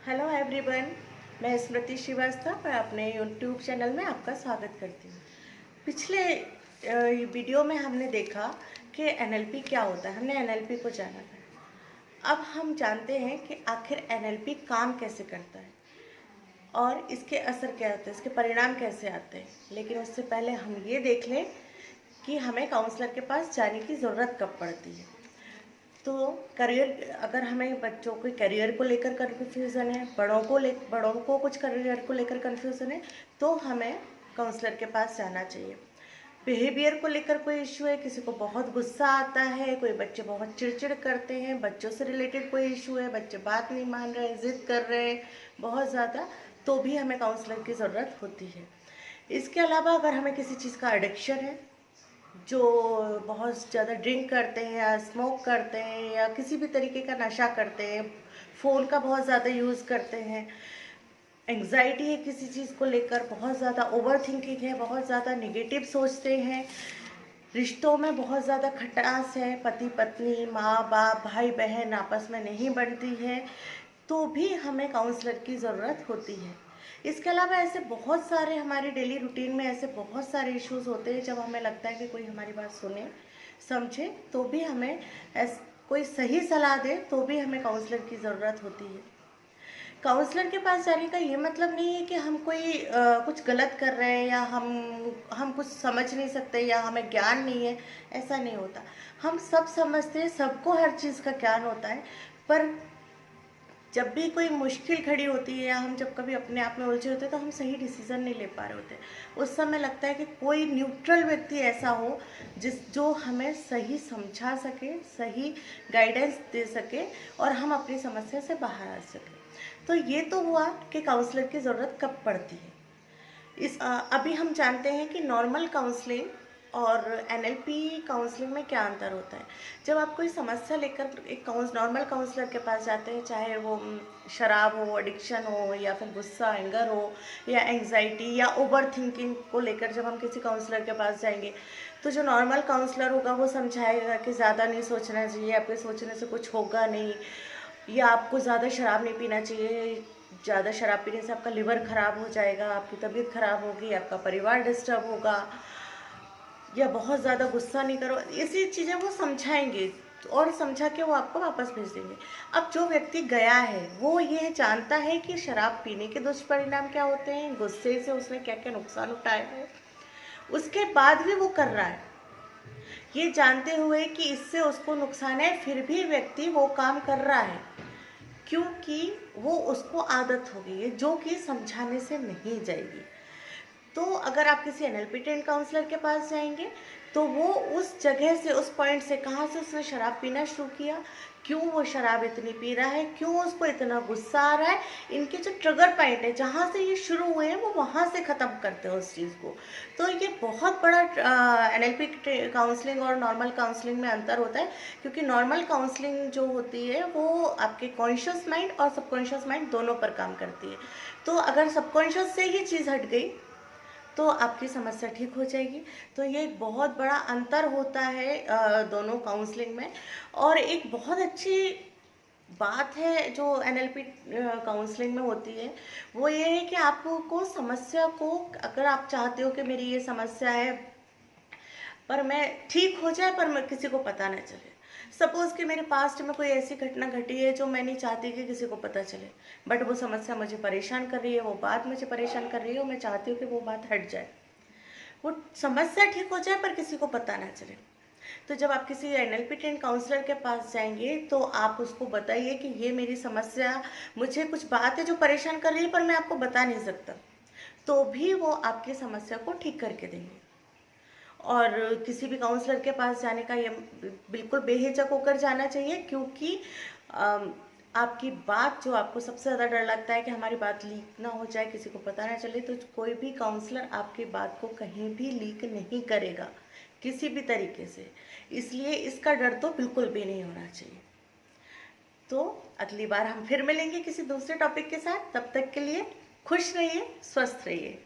Hello everyone, मैं स्मृति श्रीवास्तव और अपने यूट्यूब चैनल में आपका स्वागत करती हूँ। पिछले वीडियो में हमने देखा कि एनएलपी क्या होता है, हमने एनएलपी को जाना था। अब हम जानते हैं कि आखिर एनएलपी काम कैसे करता है और इसके असर क्या होते हैं, इसके परिणाम कैसे आते हैं। लेकिन उससे पहले हम ये देख लें कि हमें काउंसलर के पास जाने की ज़रूरत कब पड़ती है। तो करियर, अगर हमें बच्चों के करियर को लेकर कन्फ्यूज़न है, बड़ों को कुछ करियर को लेकर कन्फ्यूज़न है, तो हमें काउंसलर के पास जाना चाहिए। बिहेवियर को लेकर कोई इशू है, किसी को बहुत गुस्सा आता है, कोई बच्चे बहुत चिड़चिड़ करते हैं, बच्चों से रिलेटेड कोई इशू है, बच्चे बात नहीं मान रहे, ज़िद कर रहे हैं बहुत ज़्यादा, तो भी हमें काउंसलर की ज़रूरत होती है। इसके अलावा अगर हमें किसी चीज़ का एडिक्शन है, जो बहुत ज़्यादा ड्रिंक करते हैं या स्मोक करते हैं या किसी भी तरीके का नशा करते हैं, फ़ोन का बहुत ज़्यादा यूज़ करते हैं, एंग्जाइटी है किसी चीज़ को लेकर, बहुत ज़्यादा ओवर थिंकिंग है, बहुत ज़्यादा निगेटिव सोचते हैं, रिश्तों में बहुत ज़्यादा खटास है, पति पत्नी, माँ बाप, भाई बहन आपस में नहीं बनती है, तो भी हमें काउंसलर की ज़रूरत होती है। इसके अलावा ऐसे बहुत सारे हमारे डेली रूटीन में ऐसे बहुत सारे इश्यूज होते हैं जब हमें लगता है कि कोई हमारी बात सुने, समझे, तो भी हमें कोई सही सलाह दे, तो भी हमें काउंसलर की ज़रूरत होती है। काउंसलर के पास जाने का ये मतलब नहीं है कि हम कोई कुछ गलत कर रहे हैं या हम कुछ समझ नहीं सकते या हमें ज्ञान नहीं है, ऐसा नहीं होता। हम सब समझते हैं, सबको हर चीज़ का ज्ञान होता है, पर जब भी कोई मुश्किल खड़ी होती है या हम जब कभी अपने आप में उलझे होते हैं तो हम सही डिसीज़न नहीं ले पा रहे होते। उस समय लगता है कि कोई न्यूट्रल व्यक्ति ऐसा हो जो हमें सही समझा सके, सही गाइडेंस दे सके और हम अपनी समस्या से बाहर आ सकें। तो ये तो हुआ कि काउंसलर की ज़रूरत कब पड़ती है। अभी हम जानते हैं कि नॉर्मल काउंसलिंग और एनएलपी काउंसलिंग में क्या अंतर होता है। जब आप कोई समस्या लेकर एक नॉर्मल काउंसलर के पास जाते हैं, चाहे वो शराब हो, एडिक्शन हो, या फिर गुस्सा, एंगर हो, या एंग्जाइटी या ओवर थिंकिंग को लेकर जब हम किसी काउंसलर के पास जाएंगे, तो जो नॉर्मल काउंसलर होगा वो समझाएगा कि ज़्यादा नहीं सोचना चाहिए, आपके सोचने से कुछ होगा नहीं, या आपको ज़्यादा शराब नहीं पीना चाहिए, ज़्यादा शराब पीने से आपका लिवर ख़राब हो जाएगा, आपकी तबीयत ख़राब होगी, आपका परिवार डिस्टर्ब होगा, या बहुत ज़्यादा गुस्सा नहीं करो, ऐसी चीज़ें वो समझाएंगे और समझा के वो आपको वापस भेज देंगे। अब जो व्यक्ति गया है वो ये जानता है कि शराब पीने के दुष्परिणाम क्या होते हैं, गुस्से से उसने क्या क्या नुकसान उठाया है, उसके बाद भी वो कर रहा है, ये जानते हुए कि इससे उसको नुकसान है, फिर भी व्यक्ति वो काम कर रहा है, क्योंकि वो उसको आदत हो गई है जो कि समझाने से नहीं जाएगी। तो अगर आप किसी एनएलपी ट्रेंड काउंसलर के पास जाएंगे तो वो उस जगह से, उस पॉइंट से, कहाँ से उसने शराब पीना शुरू किया, क्यों वो शराब इतनी पी रहा है, क्यों उसको इतना गुस्सा आ रहा है, इनके जो ट्रिगर पॉइंट है जहाँ से ये शुरू हुए हैं वो वहाँ से ख़त्म करते हैं उस चीज़ को। तो ये बहुत बड़ा एनएलपी काउंसलिंग और नॉर्मल काउंसलिंग में अंतर होता है, क्योंकि नॉर्मल काउंसलिंग जो होती है वो आपके कॉन्शियस माइंड और सबकॉन्शियस माइंड दोनों पर काम करती है। तो अगर सबकॉन्शियस से ये चीज़ हट गई तो आपकी समस्या ठीक हो जाएगी। तो ये एक बहुत बड़ा अंतर होता है दोनों काउंसलिंग में। और एक बहुत अच्छी बात है जो एनएलपी काउंसलिंग में होती है, वो ये है कि आपको समस्या को, अगर आप चाहते हो कि मेरी ये समस्या है पर मैं ठीक हो जाए, पर मैं किसी को पता ना चले। सपोज़ कि मेरे पास्ट में कोई ऐसी घटना घटी है जो मैं नहीं चाहती कि किसी को पता चले, बट वो समस्या मुझे परेशान कर रही है, वो बात मुझे परेशान कर रही है और मैं चाहती हूँ कि वो बात हट जाए, वो समस्या ठीक हो जाए पर किसी को पता ना चले। तो जब आप किसी एनएलपी ट्रेंड काउंसलर के पास जाएंगे तो आप उसको बताइए कि ये मेरी समस्या, मुझे कुछ बात है जो परेशान कर रही है पर मैं आपको बता नहीं सकता, तो भी वो आपकी समस्या को ठीक करके देंगे। और किसी भी काउंसलर के पास जाने का ये बिल्कुल बेहिचक होकर जाना चाहिए, क्योंकि आपकी बात, जो आपको सबसे ज़्यादा डर लगता है कि हमारी बात लीक ना हो जाए, किसी को पता ना चले, तो कोई भी काउंसलर आपकी बात को कहीं भी लीक नहीं करेगा किसी भी तरीके से। इसलिए इसका डर तो बिल्कुल भी नहीं होना चाहिए। तो अगली बार हम फिर मिलेंगे किसी दूसरे टॉपिक के साथ, तब तक के लिए खुश रहिए, स्वस्थ रहिए।